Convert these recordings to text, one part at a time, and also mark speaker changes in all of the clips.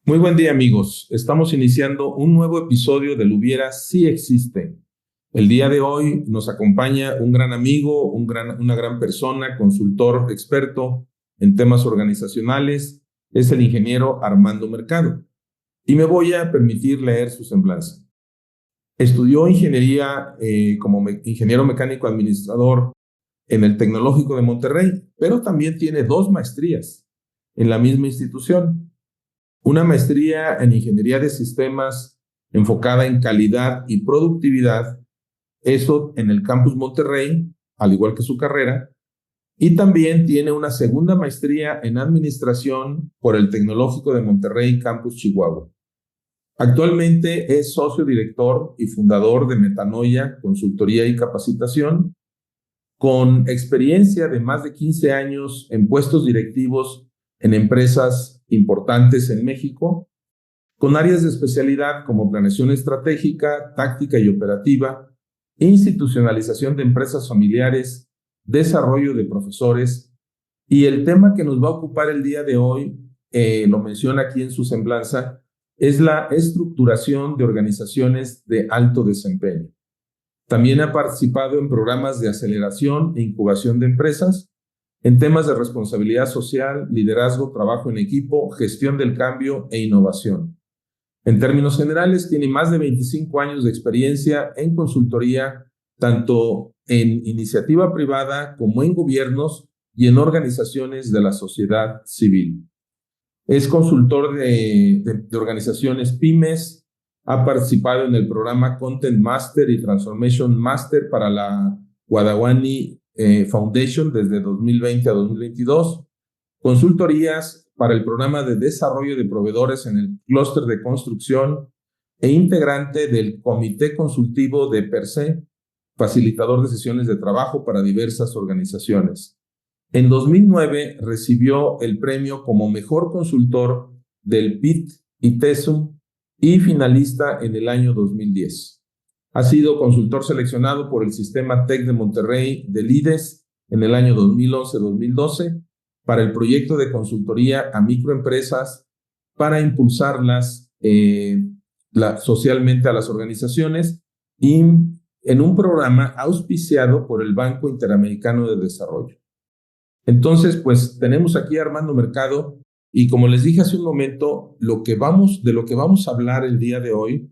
Speaker 1: Muy buen día, amigos. Estamos iniciando un nuevo episodio del Hubiera Sí Existe. El día de hoy nos acompaña un gran amigo, una gran persona, consultor experto en temas organizacionales. Es el ingeniero Armando Mercado. Y me voy a permitir leer su semblanza. Estudió ingeniería como ingeniero mecánico administrador en el Tecnológico de Monterrey, pero también tiene 2 maestrías en la misma institución. Una maestría en ingeniería de sistemas enfocada en calidad y productividad, eso en el campus Monterrey, al igual que su carrera, y también tiene una segunda maestría en administración por el Tecnológico de Monterrey, campus Chihuahua. Actualmente es socio director y fundador de Metanoia, consultoría y capacitación, con experiencia de más de 15 años en puestos directivos en empresas importantes en México, con áreas de especialidad como planeación estratégica, táctica y operativa, institucionalización de empresas familiares, desarrollo de profesores. Y el tema que nos va a ocupar el día de hoy, lo menciona aquí en su semblanza, es la estructuración de organizaciones de alto desempeño. También ha participado en programas de aceleración e incubación de empresas, en temas de responsabilidad social, liderazgo, trabajo en equipo, gestión del cambio e innovación. En términos generales, tiene más de 25 años de experiencia en consultoría, tanto en iniciativa privada como en gobiernos y en organizaciones de la sociedad civil. Es consultor de organizaciones pymes, ha participado en el programa Content Master y Transformation Master para la Wadawani Foundation desde 2020 a 2022, consultorías para el programa de desarrollo de proveedores en el clúster de construcción e integrante del Comité Consultivo de Per Se, facilitador de sesiones de trabajo para diversas organizaciones. En 2009 recibió el premio como mejor consultor del PIT y TESUM y finalista en el año 2010. Ha sido consultor seleccionado por el Sistema TEC de Monterrey de LIDES en el año 2011-2012 para el proyecto de consultoría a microempresas para impulsarlas socialmente a las organizaciones y en un programa auspiciado por el Banco Interamericano de Desarrollo. Entonces, pues tenemos aquí a Armando Mercado y como les dije hace un momento, de lo que vamos a hablar el día de hoy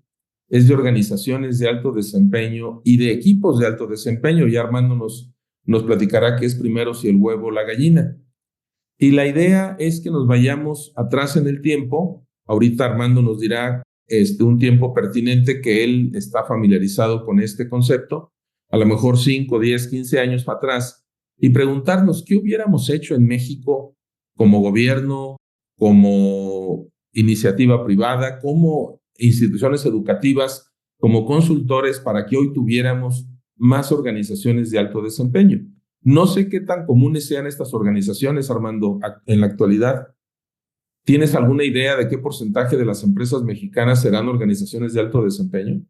Speaker 1: es de organizaciones de alto desempeño y de equipos de alto desempeño. Y Armando nos platicará qué es primero, si el huevo o la gallina. Y la idea es que nos vayamos atrás en el tiempo. Ahorita Armando nos dirá un tiempo pertinente que él está familiarizado con este concepto, a lo mejor 5, 10, 15 años para atrás, y preguntarnos qué hubiéramos hecho en México como gobierno, como iniciativa privada, como instituciones educativas, como consultores, para que hoy tuviéramos más organizaciones de alto desempeño. No sé qué tan comunes sean estas organizaciones, Armando, en la actualidad. ¿Tienes alguna idea de qué porcentaje de las empresas mexicanas serán organizaciones de alto desempeño?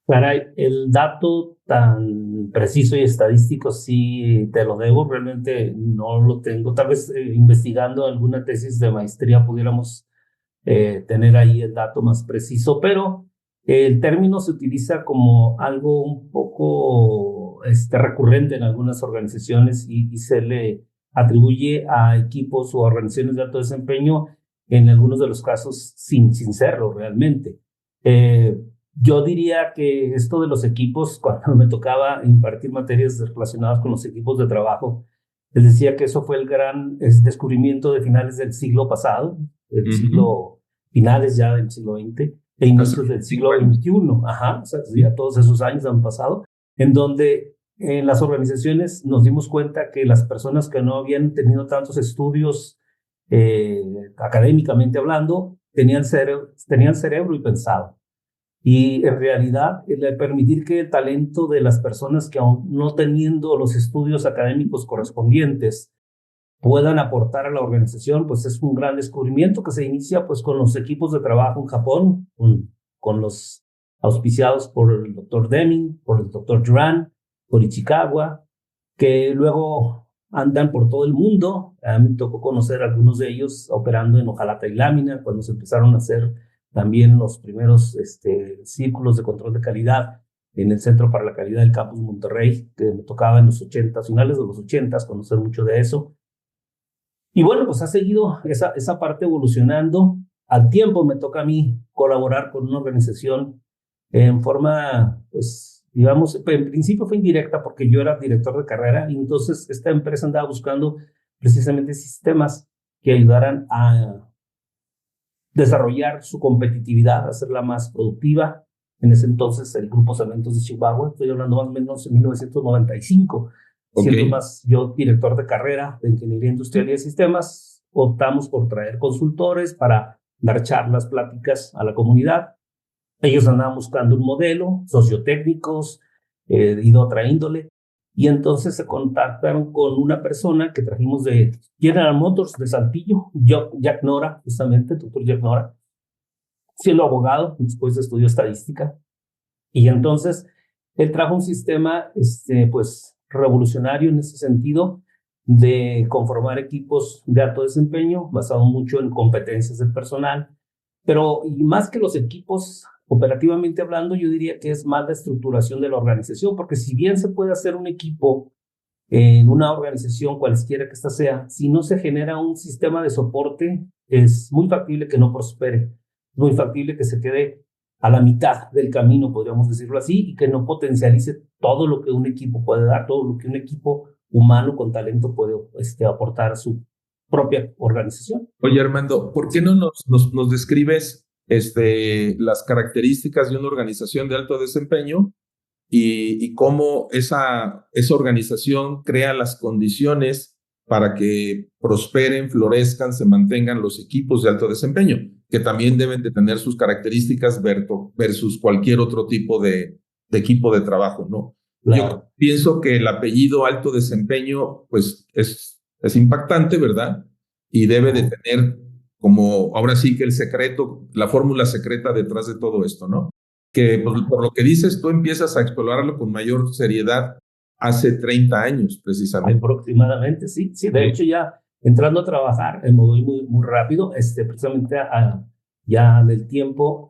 Speaker 2: Caray, el dato tan preciso y estadístico sí te lo debo, realmente no lo tengo. Tal vez investigando alguna tesis de maestría pudiéramos tener ahí el dato más preciso, pero el término se utiliza como algo un poco recurrente en algunas organizaciones y se le atribuye a equipos o organizaciones de alto desempeño, en algunos de los casos sin serlo realmente. Yo diría que esto de los equipos, cuando me tocaba impartir materias relacionadas con los equipos de trabajo, les decía que eso fue el gran descubrimiento de finales del siglo pasado, del siglo, finales ya del siglo XX e inicios del siglo XXI. Ajá, o sea, ya todos esos años han pasado, en donde en las organizaciones nos dimos cuenta que las personas que no habían tenido tantos estudios académicamente hablando, tenían cerebro y pensado. Y en realidad, el permitir que el talento de las personas que aún no teniendo los estudios académicos correspondientes puedan aportar a la organización, pues es un gran descubrimiento que se inicia pues con los equipos de trabajo en Japón, con los auspiciados por el doctor Deming, por el doctor Duran, por Ichikawa, que luego andan por todo el mundo. A mí me tocó conocer a algunos de ellos operando en hojalata y lámina, cuando se empezaron a hacer también los primeros círculos de control de calidad en el Centro para la Calidad del Campus Monterrey, que me tocaba en los 80, finales de los 80, conocer mucho de eso. Y bueno, pues ha seguido esa parte evolucionando. Al tiempo me toca a mí colaborar con una organización en forma, pues, digamos, en principio fue indirecta porque yo era director de carrera y entonces esta empresa andaba buscando precisamente sistemas que ayudaran a desarrollar su competitividad, hacerla más productiva. En ese entonces el Grupo Cementos de Chihuahua, estoy hablando más o menos en 1995, siendo más yo director de carrera de Ingeniería Industrial y de Sistemas, optamos por traer consultores para dar charlas, pláticas a la comunidad. Ellos andaban buscando un modelo, sociotécnicos y de otra índole, y entonces se contactaron con una persona que trajimos de General Motors de Saltillo, Jack Nora, justamente, el doctor Jack Nora, siendo abogado, después estudió estadística, y entonces él trajo un sistema pues revolucionario en ese sentido de conformar equipos de alto desempeño, basado mucho en competencias del personal, pero y más que los equipos, operativamente hablando, yo diría que es más la estructuración de la organización, porque si bien se puede hacer un equipo en una organización, cualesquiera que ésta sea, si no se genera un sistema de soporte, es muy factible que no prospere, muy factible que se quede a la mitad del camino, podríamos decirlo así, y que no potencialice todo lo que un equipo puede dar, todo lo que un equipo humano con talento puede aportar a su propia organización.
Speaker 1: Oye, Armando, ¿por qué no nos describes las características de una organización de alto desempeño y cómo esa organización crea las condiciones para que prosperen, florezcan, se mantengan los equipos de alto desempeño, que también deben de tener sus características versus cualquier otro tipo de equipo de trabajo, ¿no?
Speaker 2: Claro.
Speaker 1: Yo pienso que el apellido alto desempeño, pues, es impactante, ¿verdad? Y debe de tener como, ahora sí que el secreto, la fórmula secreta detrás de todo esto, ¿no? Que pues, por lo que dices, tú empiezas a explorarlo con mayor seriedad hace 30 años, precisamente.
Speaker 2: Aproximadamente, sí. De hecho, ya entrando a trabajar, me voy muy rápido, precisamente ya del tiempo,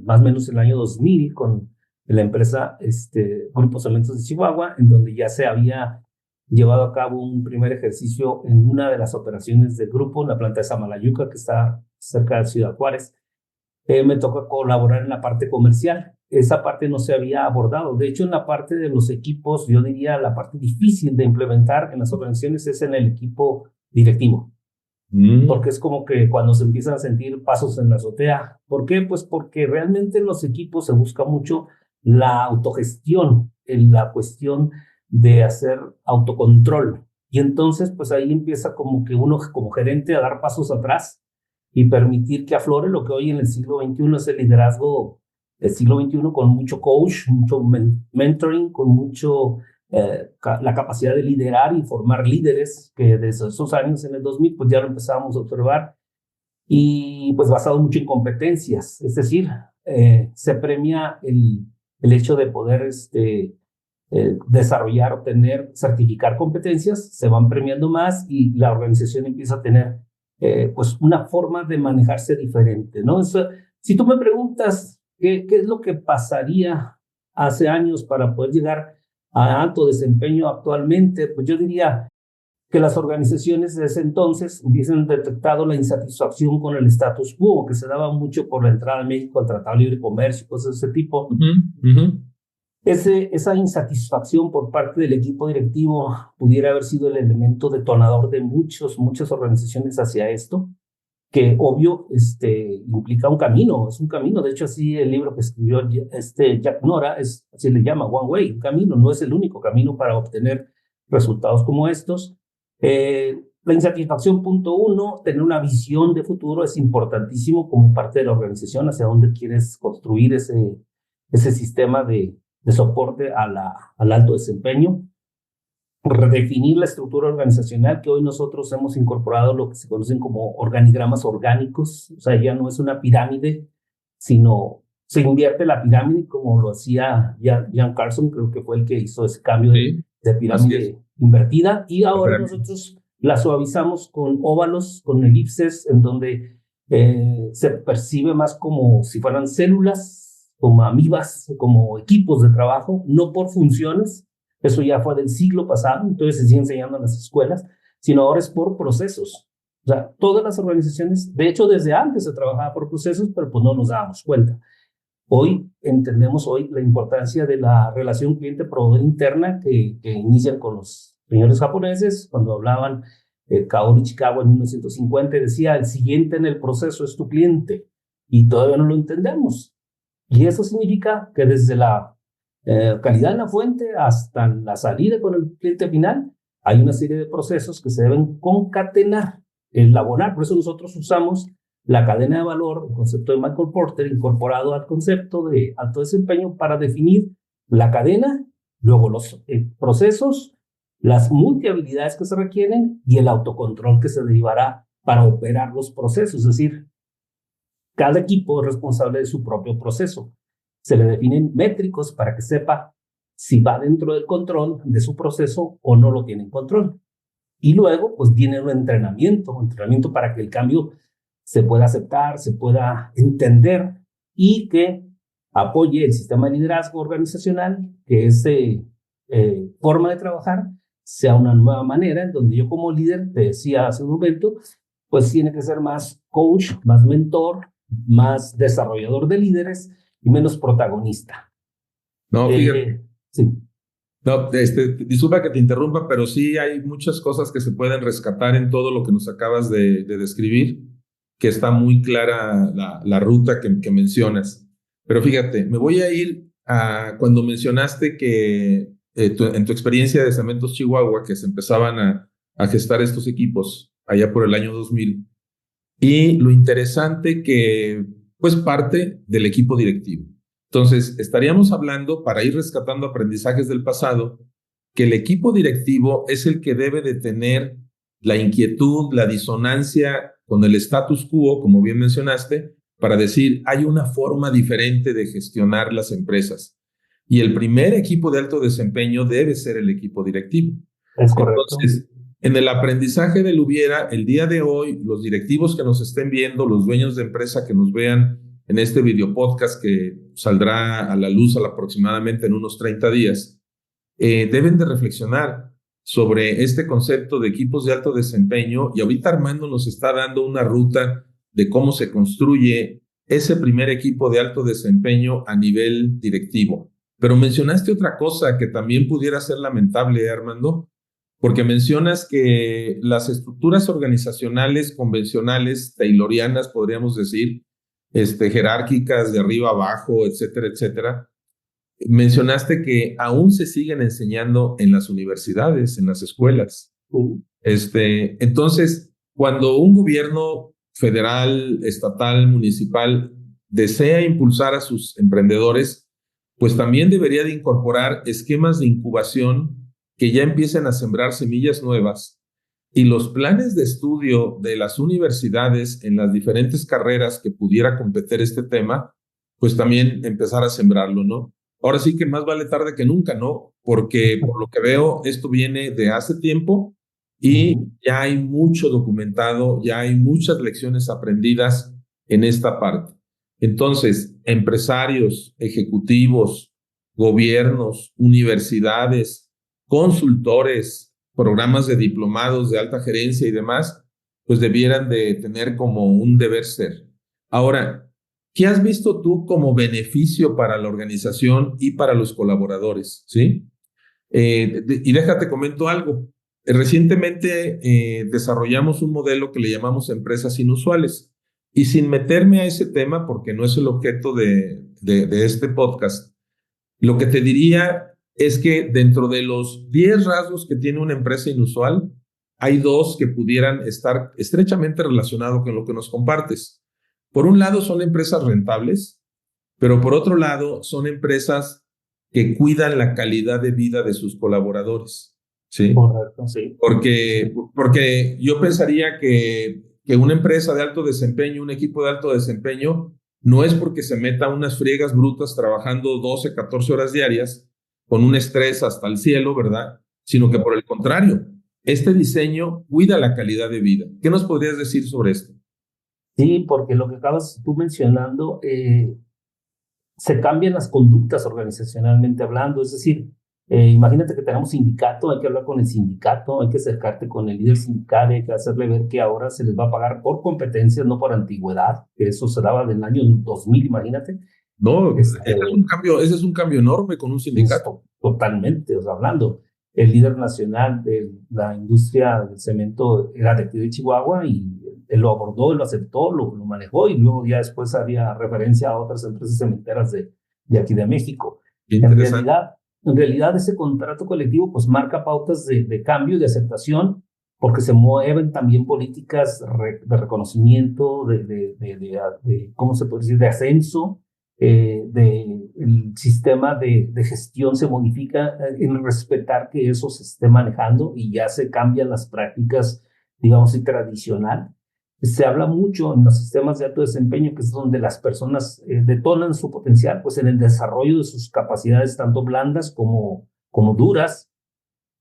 Speaker 2: más o menos el año 2000, con la empresa Grupo Cementos de Chihuahua, en donde ya se había llevado a cabo un primer ejercicio en una de las operaciones del grupo, en la planta de Samalayuca, que está cerca de Ciudad Juárez. Me tocó colaborar en la parte comercial. Esa parte no se había abordado. De hecho, en la parte de los equipos, yo diría la parte difícil de implementar en las organizaciones es en el equipo directivo. Porque es como que cuando se empiezan a sentir pasos en la azotea. ¿Por qué? Pues porque realmente en los equipos se busca mucho la autogestión, en la cuestión de hacer autocontrol. Y entonces, pues ahí empieza como que uno como gerente a dar pasos atrás y permitir que aflore lo que hoy en el siglo XXI es el liderazgo del siglo XXI, con mucho coach, mucho mentoring, con mucho la capacidad de liderar y formar líderes, que desde esos años en el 2000 pues ya lo empezábamos a observar, y pues basado mucho en competencias, es decir, se premia el hecho de poder desarrollar, obtener, certificar competencias, se van premiando más y la organización empieza a tener pues una forma de manejarse diferente, ¿no? Eso, si tú me preguntas qué es lo que pasaría hace años para poder llegar a alto desempeño actualmente, pues yo diría que las organizaciones de ese entonces hubiesen detectado la insatisfacción con el status quo, que se daba mucho por la entrada a México al Tratado de Libre Comercio, cosas de ese tipo. Esa insatisfacción por parte del equipo directivo pudiera haber sido el elemento detonador de muchas organizaciones hacia esto, que obvio implica un camino, es un camino. De hecho, así el libro que escribió Jack Nora, así le llama, One Way, un camino, no es el único camino para obtener resultados como estos. La insatisfacción, punto uno, tener una visión de futuro es importantísimo como parte de la organización, hacia dónde quieres construir ese sistema de soporte al alto desempeño. Redefinir la estructura organizacional, que hoy nosotros hemos incorporado lo que se conocen como organigramas orgánicos, o sea, ya no es una pirámide, sino se invierte la pirámide como lo hacía Jan Carlson, creo que fue el que hizo ese cambio de de
Speaker 1: Así es.
Speaker 2: pirámide invertida, y
Speaker 1: La
Speaker 2: ahora
Speaker 1: pirámide.
Speaker 2: nosotros la suavizamos con óvalos, con elipses, en donde se percibe más como si fueran células, como amibas, como equipos de trabajo, no por funciones. Eso ya fue del siglo pasado, entonces se sigue enseñando en las escuelas, sino ahora es por procesos. O sea, todas las organizaciones, de hecho, desde antes se trabajaba por procesos, pero pues no nos dábamos cuenta. Hoy entendemos la importancia de la relación cliente-proveedor interna que inician con los señores japoneses cuando hablaban Kaori Ichikawa en 1950 decía, el siguiente en el proceso es tu cliente, y todavía no lo entendemos. Y eso significa que desde la calidad en la fuente hasta la salida con el cliente final, hay una serie de procesos que se deben concatenar, elaborar. Por eso nosotros usamos la cadena de valor, el concepto de Michael Porter, incorporado al concepto de alto desempeño para definir la cadena, luego los procesos, las multihabilidades que se requieren y el autocontrol que se derivará para operar los procesos. Es decir, cada equipo es responsable de su propio proceso. Se le definen métricos para que sepa si va dentro del control de su proceso o no lo tiene en control. Y luego, pues tiene un entrenamiento para que el cambio se pueda aceptar, se pueda entender y que apoye el sistema de liderazgo organizacional, que es forma de trabajar, sea una nueva manera en donde yo como líder, te decía hace un momento, pues tiene que ser más coach, más mentor, más desarrollador de líderes y menos protagonista.
Speaker 1: No, fíjate.
Speaker 2: Sí.
Speaker 1: No, disculpa que te interrumpa, pero sí hay muchas cosas que se pueden rescatar en todo lo que nos acabas de describir, que está muy clara la ruta que mencionas. Pero fíjate, me voy a ir a cuando mencionaste que en tu experiencia de Cementos Chihuahua, que se empezaban a gestar estos equipos allá por el año 2000, y lo interesante que, pues, parte del equipo directivo. Entonces, estaríamos hablando, para ir rescatando aprendizajes del pasado, que el equipo directivo es el que debe de tener la inquietud, la disonancia con el status quo, como bien mencionaste, para decir, hay una forma diferente de gestionar las empresas. Y el primer equipo de alto desempeño debe ser el equipo directivo.
Speaker 2: Es correcto.
Speaker 1: Entonces, en el aprendizaje del hubiera, el día de hoy, los directivos que nos estén viendo, los dueños de empresa que nos vean en este video podcast que saldrá a la luz aproximadamente en unos 30 días, deben de reflexionar sobre este concepto de equipos de alto desempeño, y ahorita Armando nos está dando una ruta de cómo se construye ese primer equipo de alto desempeño a nivel directivo. Pero mencionaste otra cosa que también pudiera ser lamentable, Armando, porque mencionas que las estructuras organizacionales convencionales, taylorianas, podríamos decir, jerárquicas de arriba abajo, etcétera, etcétera, mencionaste que aún se siguen enseñando en las universidades, en las escuelas. Entonces, cuando un gobierno federal, estatal, municipal desea impulsar a sus emprendedores, pues también debería de incorporar esquemas de incubación que ya empiecen a sembrar semillas nuevas, y los planes de estudio de las universidades en las diferentes carreras que pudiera competir este tema, pues también empezar a sembrarlo, ¿no? Ahora sí que más vale tarde que nunca, ¿no? Porque por lo que veo, esto viene de hace tiempo y ya hay mucho documentado, ya hay muchas lecciones aprendidas en esta parte. Entonces, empresarios, ejecutivos, gobiernos, universidades, consultores, programas de diplomados de alta gerencia y demás, pues debieran de tener como un deber ser. Ahora, ¿qué has visto tú como beneficio para la organización y para los colaboradores? ¿Sí? Y déjate comento algo. Recientemente desarrollamos un modelo que le llamamos empresas inusuales. Y sin meterme a ese tema, porque no es el objeto de este podcast, lo que te diría es que dentro de los 10 rasgos que tiene una empresa inusual, hay 2 que pudieran estar estrechamente relacionados con lo que nos compartes. Por un lado, son empresas rentables, pero por otro lado, son empresas que cuidan la calidad de vida de sus colaboradores. ¿Sí?
Speaker 2: Correcto, sí.
Speaker 1: Porque yo pensaría que una empresa de alto desempeño, un equipo de alto desempeño, no es porque se meta unas friegas brutas trabajando 12, 14 horas diarias, con un estrés hasta el cielo, ¿verdad? sino que por el contrario, este diseño cuida la calidad de vida. ¿Qué nos podrías decir sobre esto?
Speaker 2: Sí, porque lo que acabas tú mencionando, se cambian las conductas organizacionalmente hablando, es decir, imagínate que tenemos sindicato, hay que hablar con el sindicato, hay que acercarte con el líder sindical, hay que hacerle ver que ahora se les va a pagar por competencias, no por antigüedad, que eso se daba del año 2000, imagínate.
Speaker 1: No,
Speaker 2: Este,
Speaker 1: ese es un cambio enorme con un sindicato.
Speaker 2: Totalmente, o sea, hablando. El líder nacional de la industria del cemento era de aquí de Chihuahua y él lo abordó, lo aceptó, lo manejó y luego ya después había referencia a otras empresas cementeras de aquí de México.
Speaker 1: Qué
Speaker 2: En
Speaker 1: interesante.
Speaker 2: realidad, en realidad ese contrato colectivo pues marca pautas de cambio y de aceptación porque se mueven también políticas de reconocimiento, ¿cómo se puede decir?, de ascenso, el sistema de gestión se modifica en respetar que eso se esté manejando y ya se cambian las prácticas, digamos, y tradicional. Se habla mucho en los sistemas de alto desempeño, que es donde las personas detonan su potencial, pues en el desarrollo de sus capacidades, tanto blandas como duras,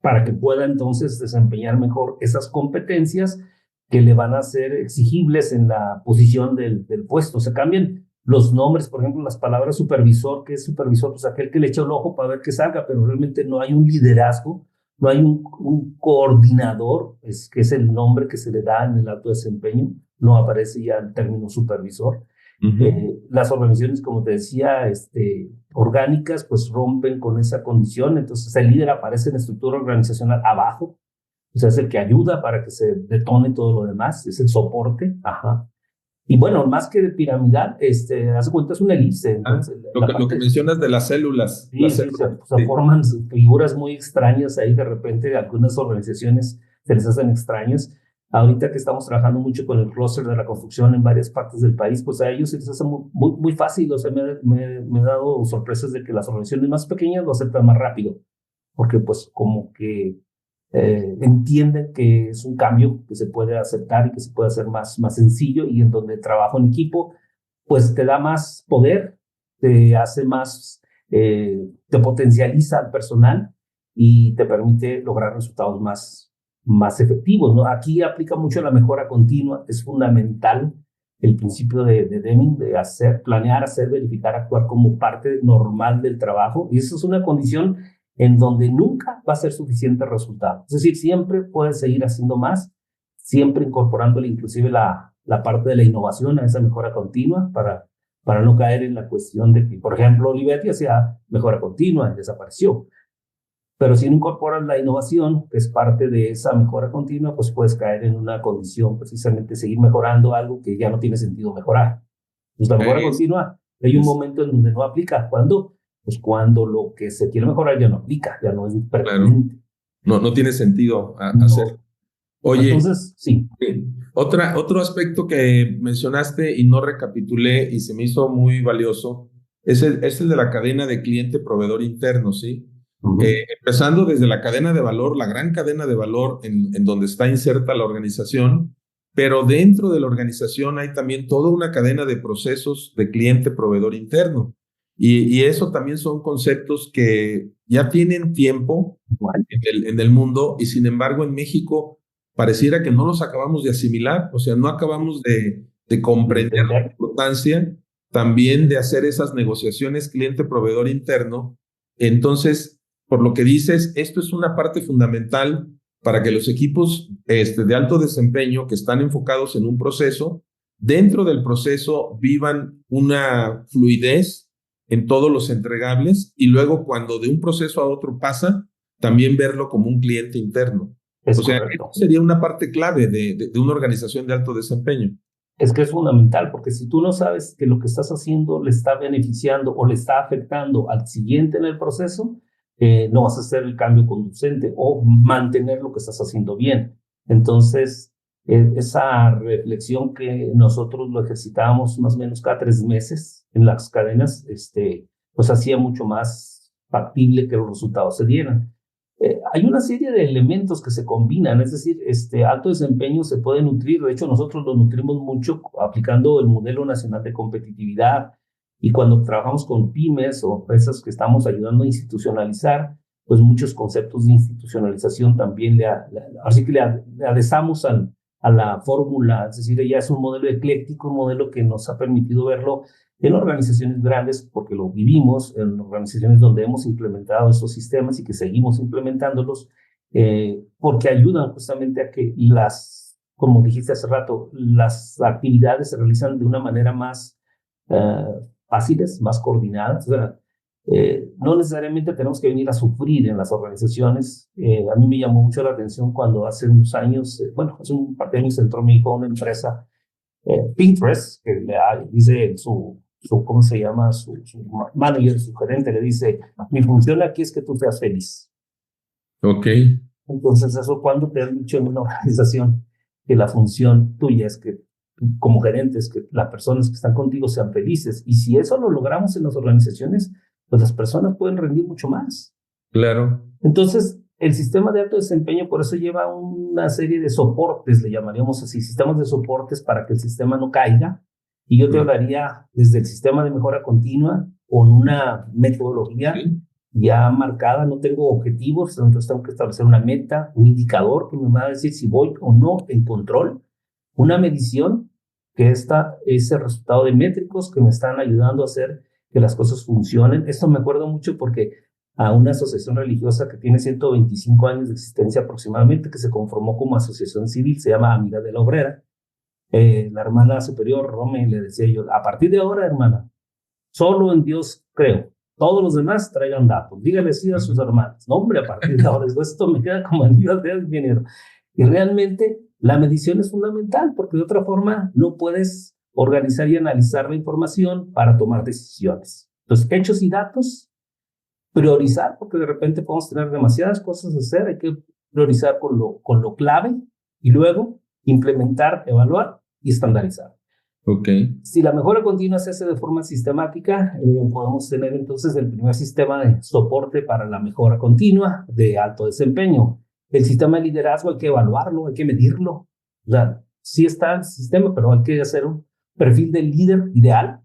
Speaker 2: para que pueda entonces desempeñar mejor esas competencias que le van a ser exigibles en la posición del puesto. Se cambian los nombres, por ejemplo, las palabras supervisor, que es supervisor, pues aquel que le echa el ojo para ver que salga, pero realmente no hay un liderazgo, no hay un coordinador, que es el nombre que se le da en el alto desempeño, no aparece ya el término supervisor. Las organizaciones, como te decía, orgánicas, pues rompen con esa condición, entonces el líder aparece en la estructura organizacional abajo, o sea, es el que ayuda para que se detone todo lo demás, es el soporte, ajá. Y bueno, más que de piramidal, haz de cuenta es una elipse, entonces
Speaker 1: Lo que mencionas de las células.
Speaker 2: sí,
Speaker 1: Las
Speaker 2: sí,
Speaker 1: células,
Speaker 2: se
Speaker 1: sí.
Speaker 2: forman figuras muy extrañas ahí, de repente algunas organizaciones se les hacen extrañas. Ahorita que estamos trabajando mucho con el clúster de la construcción en varias partes del país, pues a ellos se les hace muy fácil, o sea, me he dado sorpresas de que las organizaciones más pequeñas lo aceptan más rápido, porque pues como que entienden que es un cambio que se puede aceptar y que se puede hacer más sencillo y en donde el trabajo en equipo pues te da más poder, te hace más, te potencializa al personal y te permite lograr resultados más efectivos, ¿no? Aquí aplica mucho la mejora continua, es fundamental el principio de Deming, de planear, hacer, verificar, actuar como parte normal del trabajo, y eso es una condición en donde nunca va a ser suficiente resultado. Es decir, siempre puedes seguir haciendo más, siempre incorporándole inclusive la parte de la innovación a esa mejora continua para no caer en la cuestión de que, por ejemplo, Olivetti hacía mejora continua y desapareció. Pero si no incorporas la innovación, que es parte de esa mejora continua, pues puedes caer en una condición precisamente seguir mejorando algo que ya no tiene sentido mejorar. Pues la mejora continua, hay un momento en donde no aplica. ¿Cuándo? Pues cuando lo que se quiere mejorar ya no aplica, ya no es pertinente.
Speaker 1: Claro. No tiene sentido
Speaker 2: No.
Speaker 1: hacer. Oye,
Speaker 2: entonces, sí.
Speaker 1: otro aspecto que mencionaste y no recapitulé y se me hizo muy valioso es el de la cadena de cliente-proveedor interno, ¿sí? Empezando desde la cadena de valor, la gran cadena de valor en donde está inserta la organización, pero dentro de la organización hay también toda una cadena de procesos de cliente-proveedor interno. Y eso también son conceptos que ya tienen tiempo en el mundo y sin embargo en México pareciera que no los acabamos de asimilar, o sea, no acabamos de comprender la importancia también de hacer esas negociaciones cliente-proveedor interno. Entonces, por lo que dices, esto es una parte fundamental para que los equipos de alto desempeño que están enfocados en un proceso, dentro del proceso vivan una fluidez en todos los entregables y luego cuando de un proceso a otro pasa, también verlo como un cliente interno.
Speaker 2: Es
Speaker 1: o sea,
Speaker 2: correcto.
Speaker 1: esto sería una parte clave de una organización de alto desempeño.
Speaker 2: Es que es fundamental, porque si tú no sabes que lo que estás haciendo le está beneficiando o le está afectando al siguiente en el proceso, no vas a hacer el cambio conducente o mantener lo que estás haciendo bien. Entonces, esa reflexión que nosotros lo ejercitábamos más o menos cada 3 meses en las cadenas, pues hacía mucho más factible que los resultados se dieran. Hay una serie de elementos que se combinan, es decir, alto desempeño se puede nutrir, de hecho nosotros lo nutrimos mucho aplicando el modelo nacional de competitividad y cuando trabajamos con pymes o empresas que estamos ayudando a institucionalizar, pues muchos conceptos de institucionalización también así que le adhesamos a la fórmula, es decir, ya es un modelo ecléctico, un modelo que nos ha permitido verlo en organizaciones grandes, porque lo vivimos, en organizaciones donde hemos implementado estos sistemas y que seguimos implementándolos, porque ayudan justamente a que como dijiste hace rato, las actividades se realizan de una manera más fáciles, más coordinadas. O sea, no necesariamente tenemos que venir a sufrir en las organizaciones. A mí me llamó mucho la atención cuando hace unos años, hace un par de años entró mi hijo a una empresa, Pinterest, que dice ¿cómo se llama? Su manager, su gerente, le dice, mi función aquí es que tú seas feliz.
Speaker 1: Ok.
Speaker 2: Entonces, eso cuando te han dicho en una organización que la función tuya es que como gerentes, que las personas que están contigo sean felices. Y si eso lo logramos en las organizaciones, pues las personas pueden rendir mucho más.
Speaker 1: Claro.
Speaker 2: Entonces, el sistema de alto desempeño por eso lleva una serie de soportes, le llamaríamos así, sistemas de soportes para que el sistema no caiga. Y yo te hablaría desde el sistema de mejora continua con una metodología ya marcada, no tengo objetivos, entonces tengo que establecer una meta, un indicador que me va a decir si voy o no en control, una medición que es el resultado de métricos que me están ayudando a hacer que las cosas funcionen. Esto me acuerdo mucho porque a una asociación religiosa que tiene 125 años de existencia aproximadamente, que se conformó como asociación civil, se llama Amiga de la Obrera. La hermana superior, Rome, le decía yo, a partir de ahora, hermana, solo en Dios creo. Todos los demás traigan datos. Dígale así a sus hermanos. No, hombre, a partir de ahora, esto me queda como anillo al dedo, ingeniero. Y realmente la medición es fundamental, porque de otra forma no puedes organizar y analizar la información para tomar decisiones. Entonces, hechos y datos, priorizar, porque de repente podemos tener demasiadas cosas a hacer, hay que priorizar con lo clave y luego implementar, evaluar y estandarizar.
Speaker 1: Okay.
Speaker 2: Si la mejora continua se hace de forma sistemática, podemos tener entonces el primer sistema de soporte para la mejora continua de alto desempeño. El sistema de liderazgo hay que evaluarlo, hay que medirlo. O sea, sí está el sistema, pero hay que hacer un perfil de líder ideal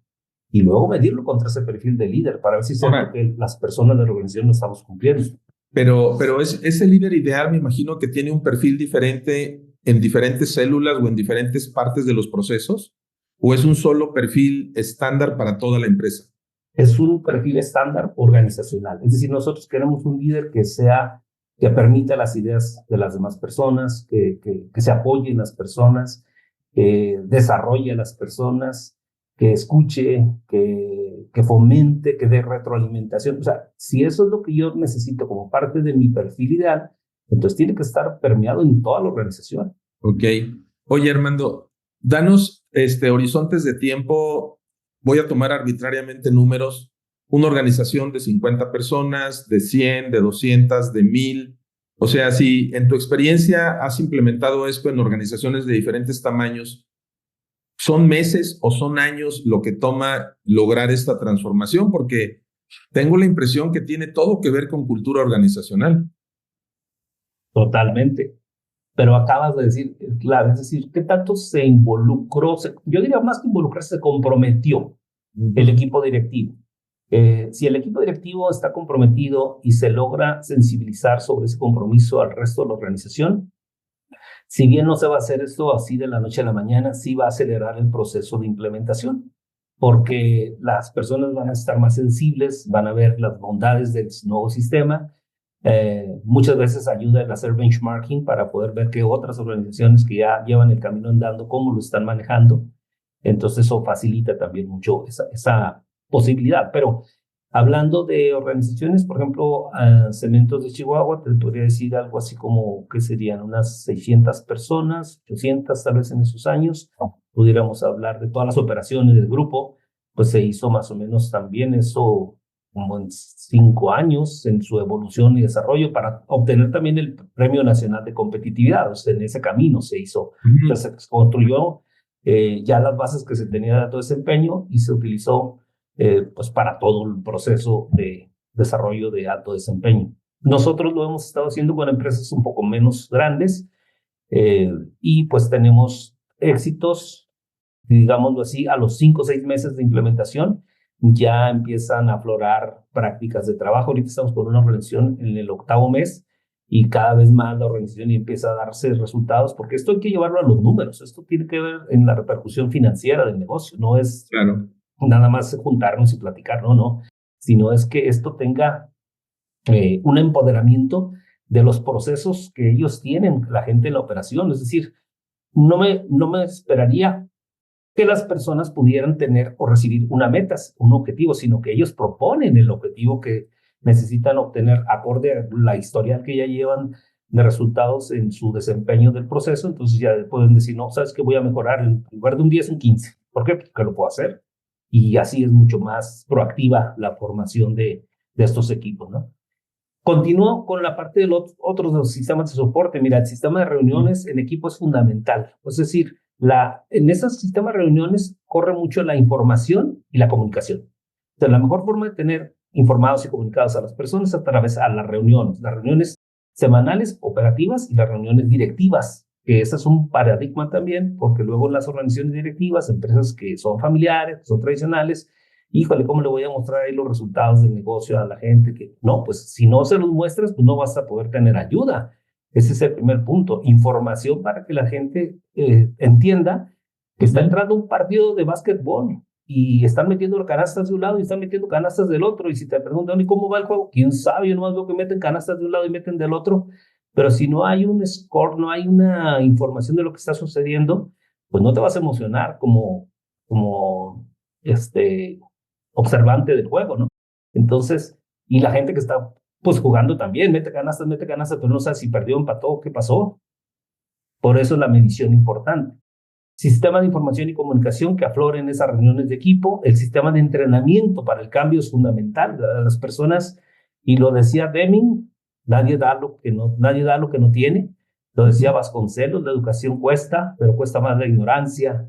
Speaker 2: y luego medirlo contra ese perfil de líder para ver si es cierto que las personas de la organización lo estamos cumpliendo.
Speaker 1: Pero ese líder ideal me imagino que tiene un perfil diferente en diferentes células o en diferentes partes de los procesos, ¿o es un solo perfil estándar para toda la empresa?
Speaker 2: Es un perfil estándar organizacional. Es decir, nosotros queremos un líder que permita las ideas de las demás personas, que se apoye en las personas, que desarrolle a las personas, que escuche, que fomente, que dé retroalimentación. O sea, si eso es lo que yo necesito como parte de mi perfil ideal, entonces tiene que estar permeado en toda la organización.
Speaker 1: Ok. Oye, Armando, danos horizontes de tiempo. Voy a tomar arbitrariamente números. Una organización de 50 personas, de 100, de 200, de 1000. O sea, si en tu experiencia has implementado esto en organizaciones de diferentes tamaños, ¿son meses o son años lo que toma lograr esta transformación? Porque tengo la impresión que tiene todo que ver con cultura organizacional.
Speaker 2: Totalmente. Pero acabas de decir, claro, es decir, ¿qué tanto se involucró? Yo diría más que involucrarse, se comprometió el equipo directivo. Si el equipo directivo está comprometido y se logra sensibilizar sobre ese compromiso al resto de la organización, si bien no se va a hacer esto así de la noche a la mañana, sí va a acelerar el proceso de implementación, porque las personas van a estar más sensibles, van a ver las bondades del nuevo sistema. Muchas veces ayuda en hacer benchmarking para poder ver que otras organizaciones que ya llevan el camino andando, cómo lo están manejando. Entonces eso facilita también mucho esa posibilidad. Pero hablando de organizaciones, por ejemplo, Cementos de Chihuahua, te podría decir algo así como que serían unas 600 personas, 800 tal vez en esos años. Pudiéramos hablar de todas las operaciones del grupo, pues se hizo más o menos también eso como en 5 años en su evolución y desarrollo para obtener también el Premio Nacional de Competitividad. O sea, en ese camino se hizo. Entonces se construyó ya las bases que se tenía de alto desempeño y se utilizó pues para todo el proceso de desarrollo de alto desempeño. Nosotros lo hemos estado haciendo con empresas un poco menos grandes y pues tenemos éxitos, digámoslo así, a los 5 o 6 meses de implementación. ya empiezan a aflorar prácticas de trabajo. Ahorita estamos con una organización en el 8º mes y cada vez más la organización empieza a darse resultados, porque esto hay que llevarlo a los números. Esto tiene que ver en la repercusión financiera del negocio. No es nada más juntarnos y platicar, no, sino es que esto tenga un empoderamiento de los procesos que ellos tienen, la gente en la operación. Es decir, no me esperaría que las personas pudieran tener o recibir una meta, un objetivo, sino que ellos proponen el objetivo que necesitan obtener acorde a la historial que ya llevan de resultados en su desempeño del proceso. Entonces ya pueden decir, no, sabes que voy a mejorar en lugar de un 10 en 15. ¿Por qué? Porque lo puedo hacer. Y así es mucho más proactiva la formación de estos equipos, ¿no? Continúo con la parte de los otros de los sistemas de soporte. Mira, el sistema de reuniones en equipo es fundamental. Es decir, en esos sistemas de reuniones corre mucho la información y la comunicación. Entonces, la mejor forma de tener informados y comunicados a las personas es a través de las reuniones semanales, operativas y las reuniones directivas, que ese es un paradigma también, porque luego las organizaciones directivas, empresas que son familiares, que son tradicionales, híjole, ¿cómo le voy a mostrar ahí los resultados del negocio a la gente? Que no, pues si no se los muestras, pues no vas a poder tener ayuda. Ese es el primer punto. Información para que la gente entienda que está entrando un partido de básquetbol y están metiendo canastas de un lado y están metiendo canastas del otro. Y si te preguntan, ¿y cómo va el juego? ¿Quién sabe? Yo nomás veo que meten canastas de un lado y meten del otro. Pero si no hay un score, no hay una información de lo que está sucediendo, pues no te vas a emocionar como observante del juego, ¿no? Entonces, y la gente que está pues jugando también, mete canastas, pero no sabe si perdió, empató, qué pasó. Por eso es la medición importante. Sistema de información y comunicación que aflore en esas reuniones de equipo. El sistema de entrenamiento para el cambio es fundamental. Las personas, y lo decía Deming, nadie da lo que no tiene. Lo decía Vasconcelos, la educación cuesta, pero cuesta más la ignorancia.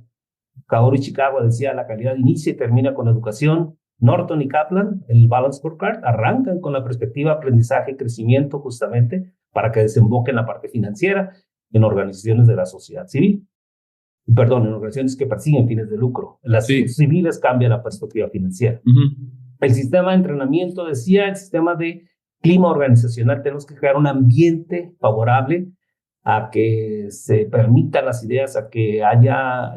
Speaker 2: Kaoru Ishikawa decía, la calidad inicia y termina con la educación. Norton y Kaplan, el Balance Scorecard, arrancan con la perspectiva aprendizaje y crecimiento justamente para que desemboque en la parte financiera en organizaciones de la sociedad civil. Perdón, en organizaciones que persiguen fines de lucro. En las civiles cambia la perspectiva financiera. El sistema de entrenamiento, decía, el sistema de clima organizacional, tenemos que crear un ambiente favorable a que se permitan las ideas, a que haya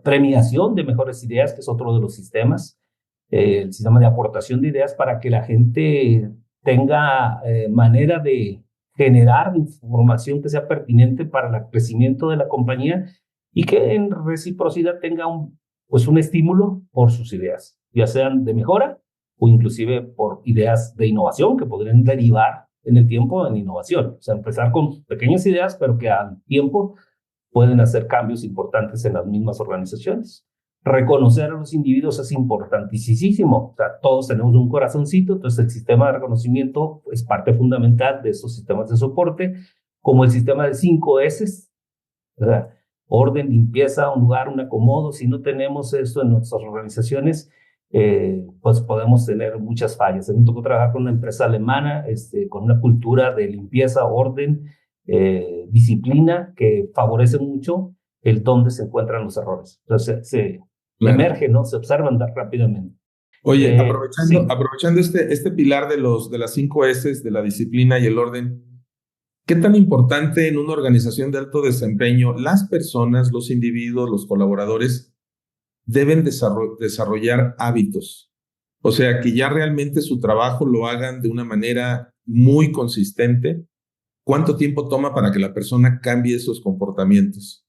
Speaker 2: premiación de mejores ideas, que es otro de los sistemas, el sistema de aportación de ideas para que la gente tenga manera de generar información que sea pertinente para el crecimiento de la compañía y que en reciprocidad tenga un estímulo por sus ideas, ya sean de mejora o inclusive por ideas de innovación que podrían derivar en el tiempo en innovación. O sea, empezar con pequeñas ideas, pero que al tiempo pueden hacer cambios importantes en las mismas organizaciones. Reconocer a los individuos es importantísimo. O sea, todos tenemos un corazoncito, entonces el sistema de reconocimiento es parte fundamental de esos sistemas de soporte, como el sistema de 5 S, ¿verdad? Orden, limpieza, un lugar, un acomodo. Si no tenemos esto en nuestras organizaciones, pues podemos tener muchas fallas. A mí me tocó trabajar con una empresa alemana con una cultura de limpieza, orden, disciplina que favorece mucho el dónde se encuentran los errores. Entonces se emergen, ¿no? Se observan rápidamente.
Speaker 1: Oye, aprovechando este pilar de las 5 S, de la disciplina y el orden, ¿qué tan importante en una organización de alto desempeño las personas, los individuos, los colaboradores deben desarrollar hábitos? O sea, que ya realmente su trabajo lo hagan de una manera muy consistente. ¿Cuánto tiempo toma para que la persona cambie esos comportamientos?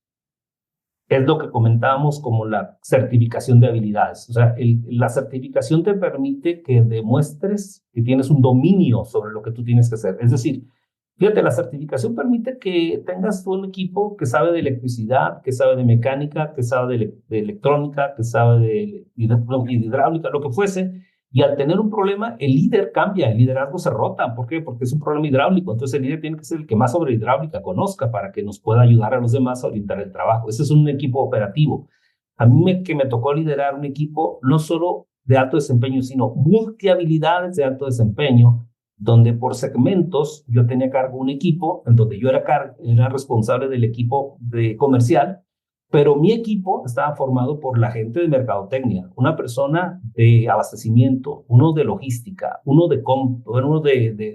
Speaker 2: Es lo que comentábamos como la certificación de habilidades. O sea, la certificación te permite que demuestres que tienes un dominio sobre lo que tú tienes que hacer. Es decir, fíjate, la certificación permite que tengas todo un equipo que sabe de electricidad, que sabe de mecánica, que sabe de electrónica, que sabe de hidráulica, lo que fuese. Y al tener un problema, el líder cambia, el liderazgo se rota. ¿Por qué? Porque es un problema hidráulico. Entonces el líder tiene que ser el que más sobre hidráulica conozca para que nos pueda ayudar a los demás a orientar el trabajo. Ese es un equipo operativo. A mí que me tocó liderar un equipo no solo de alto desempeño, sino multihabilidades de alto desempeño, donde por segmentos yo tenía a cargo un equipo, en donde yo era responsable del equipo de comercial, Pero mi equipo estaba formado por la gente de mercadotecnia, una persona de abastecimiento, uno de logística, uno de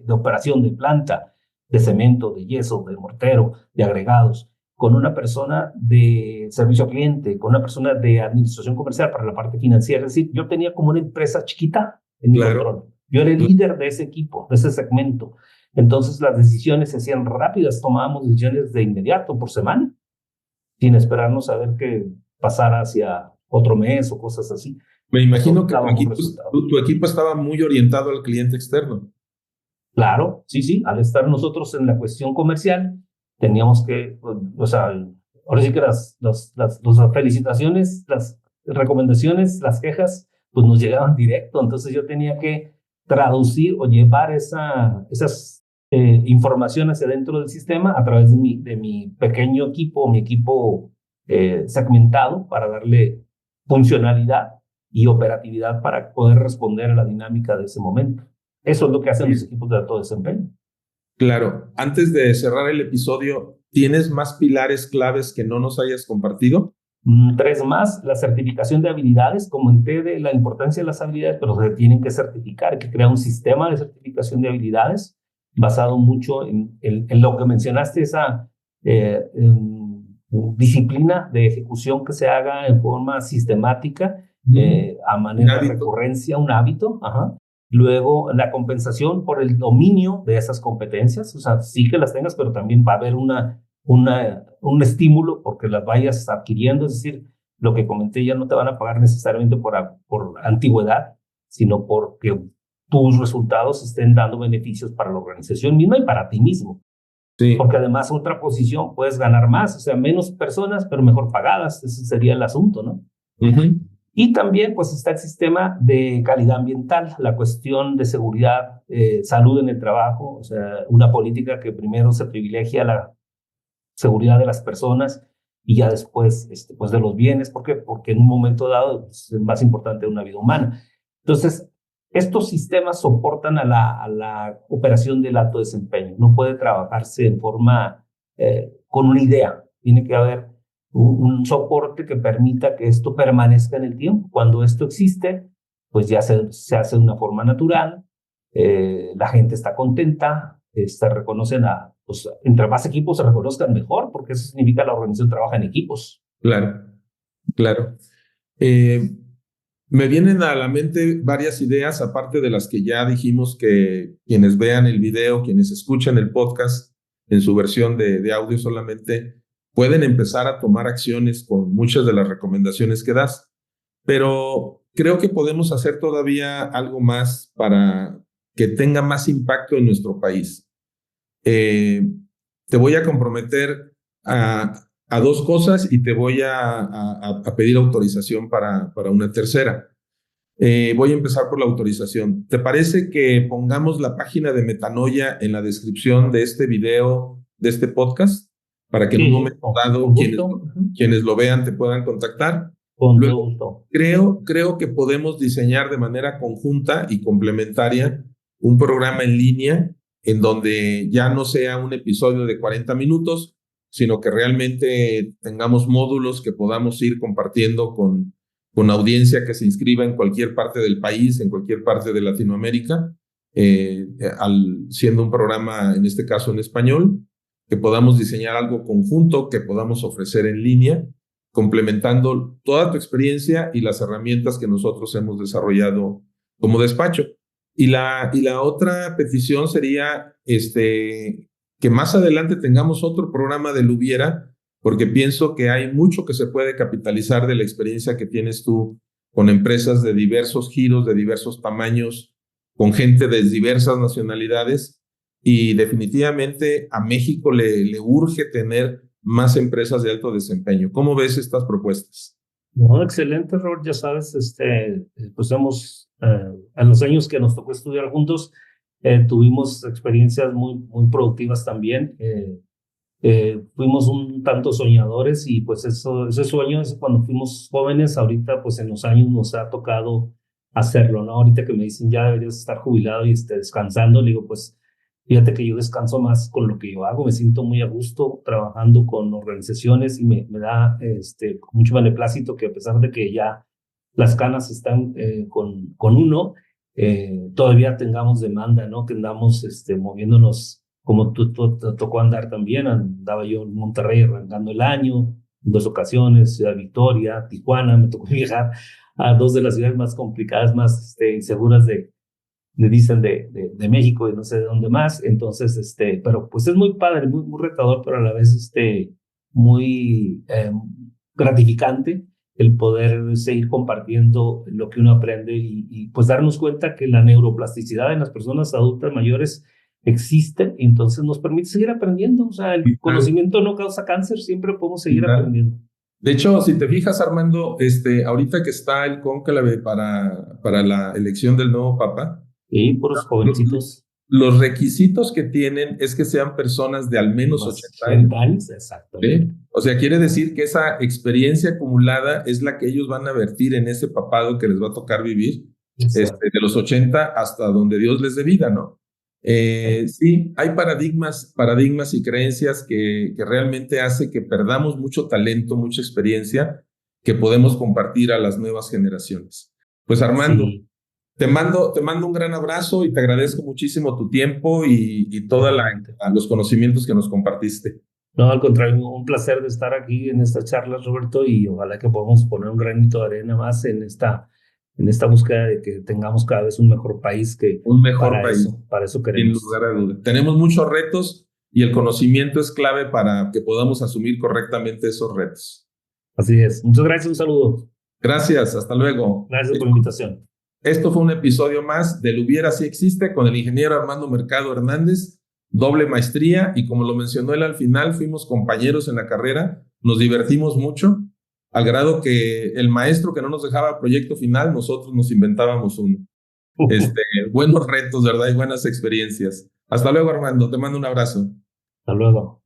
Speaker 2: operación de planta, de cemento, de yeso, de mortero, de agregados, con una persona de servicio al cliente, con una persona de administración comercial para la parte financiera. Es decir, yo tenía como una empresa chiquita en mi
Speaker 1: Claro.
Speaker 2: control. Yo era el líder de ese equipo, de ese segmento. Entonces las decisiones se hacían rápidas, tomábamos decisiones de inmediato, por semana, sin esperarnos a ver qué pasara hacia otro mes o cosas así.
Speaker 1: Me imagino que
Speaker 2: resultados.
Speaker 1: tu equipo estora muy orientado al cliente externo.
Speaker 2: Claro, sí, sí, al estar nosotros en la cuestión comercial, teníamos que, o sea, ahora sí que las felicitaciones, las recomendaciones, las quejas, pues nos llegaban directo. Entonces yo tenía que traducir o llevar esas informaciones hacia dentro del sistema a través de mi pequeño equipo, mi equipo segmentado, para darle funcionalidad y operatividad para poder responder a la dinámica de ese momento. Eso es lo que hacen los equipos de alto desempeño.
Speaker 1: Claro. Antes de cerrar el episodio, ¿tienes más pilares claves que no nos hayas compartido?
Speaker 2: 3 más, la certificación de habilidades. Comenté de la importancia de las habilidades, pero se tienen que certificar, hay que crear un sistema de certificación de habilidades basado mucho en lo que mencionaste, esa disciplina de ejecución que se haga en forma sistemática, a manera de recurrencia, un hábito. Ajá. Luego, la compensación por el dominio de esas competencias, o sea, sí que las tengas, pero también va a haber un estímulo porque las vayas adquiriendo. Es decir, lo que comenté, ya no te van a pagar necesariamente por antigüedad, sino porque tus resultados estén dando beneficios para la organización misma y para ti mismo.
Speaker 1: Sí.
Speaker 2: Porque además, otra posición, puedes ganar más, o sea, menos personas, pero mejor pagadas. Ese sería el asunto, ¿no? Y también, pues, está el sistema de calidad ambiental, la cuestión de seguridad, salud en el trabajo, o sea, una política que primero se privilegia la seguridad de las personas y ya después, pues, de los bienes. ¿Por qué? Porque en un momento dado, pues, es más importante una vida humana. Entonces, estos sistemas soportan a la operación del alto desempeño. No puede trabajarse en forma con una idea. Tiene que haber un soporte que permita que esto permanezca en el tiempo. Cuando esto existe, pues ya se hace de una forma natural, la gente está contenta, se reconocen pues, entre más equipos se reconozcan mejor, porque eso significa que la organización trabaja en equipos.
Speaker 1: Claro, claro. Me vienen a la mente varias ideas, aparte de las que ya dijimos que quienes vean el video, quienes escuchan el podcast en su versión de audio solamente, pueden empezar a tomar acciones con muchas de las recomendaciones que das. Pero creo que podemos hacer todavía algo más para que tenga más impacto en nuestro país. Te voy a comprometer a 2 cosas y te voy a pedir autorización para una tercera. Voy a empezar por la autorización. ¿Te parece que pongamos la página de Metanoia en la descripción de este video, de este podcast, para que en un momento dado quienes lo vean te puedan contactar? Luego, creo que podemos diseñar de manera conjunta y complementaria un programa en línea en donde ya no sea un episodio de 40 minutos, sino que realmente tengamos módulos que podamos ir compartiendo con audiencia que se inscriba en cualquier parte del país, en cualquier parte de Latinoamérica, siendo un programa, en este caso en español, que podamos diseñar algo conjunto, que podamos ofrecer en línea, complementando toda tu experiencia y las herramientas que nosotros hemos desarrollado como despacho. Y la otra petición sería que más adelante tengamos otro programa de Lubiera, porque pienso que hay mucho que se puede capitalizar de la experiencia que tienes tú con empresas de diversos giros, de diversos tamaños, con gente de diversas nacionalidades, y definitivamente a México le urge tener más empresas de alto desempeño. ¿Cómo ves estas propuestas?
Speaker 2: No, excelente, Robert. Ya sabes, pues en los años que nos tocó estudiar juntos, tuvimos experiencias muy productivas también. Fuimos un tanto soñadores y pues ese sueño es cuando fuimos jóvenes. Ahorita pues en los años nos ha tocado hacerlo, ¿no? Ahorita que me dicen ya deberías estar jubilado y descansando, le digo pues Fíjate que yo descanso más con lo que yo hago, me siento muy a gusto trabajando con organizaciones y me da mucho beneplácito que a pesar de que ya las canas están con uno, todavía tengamos demanda, ¿no? Que andamos moviéndonos como te tocó andar también. Andaba yo en Monterrey arrancando el año, en 2 ocasiones, Ciudad Victoria, Tijuana, me tocó viajar a 2 de las ciudades más complicadas, más inseguras me dicen de México y no sé de dónde más. Entonces, pero pues es muy padre, muy retador, pero a la vez muy gratificante el poder seguir compartiendo lo que uno aprende y pues darnos cuenta que la neuroplasticidad en las personas adultas mayores existe y entonces nos permite seguir aprendiendo. O sea, el
Speaker 1: Y claro,
Speaker 2: conocimiento no causa cáncer, siempre podemos
Speaker 1: y
Speaker 2: seguir
Speaker 1: claro.
Speaker 2: aprendiendo.
Speaker 1: De hecho, si te fijas, Armando, ahorita que está el cónclave para la elección del nuevo papa,
Speaker 2: Y por los
Speaker 1: lo-
Speaker 2: jovencitos
Speaker 1: los requisitos que tienen es que sean personas de al menos
Speaker 2: más
Speaker 1: 80 años.
Speaker 2: 80 años, exactamente.
Speaker 1: ¿Sí? O sea, quiere decir que esa experiencia acumulada es la que ellos van a vertir en ese papado que les va a tocar vivir,
Speaker 2: Exacto.
Speaker 1: de los 80 hasta donde Dios les dé vida, ¿no? Sí, hay paradigmas y creencias que realmente hace que perdamos mucho talento, mucha experiencia que podemos compartir a las nuevas generaciones. Pues Armando,
Speaker 2: Sí,
Speaker 1: te mando un gran abrazo y te agradezco muchísimo tu tiempo y todos
Speaker 2: igualmente.
Speaker 1: los conocimientos que nos compartiste.
Speaker 2: No, al contrario, un placer de estar aquí en esta charla, Roberto, y ojalá que podamos poner un granito de arena más en esta búsqueda de que tengamos cada vez un mejor país, que
Speaker 1: Un mejor país,
Speaker 2: para eso
Speaker 1: sin
Speaker 2: queremos.
Speaker 1: lugar a duda. Tenemos muchos retos y el conocimiento es clave para que podamos asumir correctamente esos retos.
Speaker 2: Así es. Muchas gracias, un saludo.
Speaker 1: Gracias, hasta luego.
Speaker 2: Gracias por la invitación.
Speaker 1: Esto fue un episodio más del Hubiera Si Existe con el ingeniero Armando Mercado Hernández, doble maestría y como lo mencionó él al final, fuimos compañeros en la carrera, nos divertimos mucho, al grado que el maestro que no nos dejaba proyecto final, nosotros nos inventábamos uno. Buenos retos, ¿verdad? Y buenas experiencias. Hasta luego, Armando. Te mando un abrazo.
Speaker 2: Hasta luego.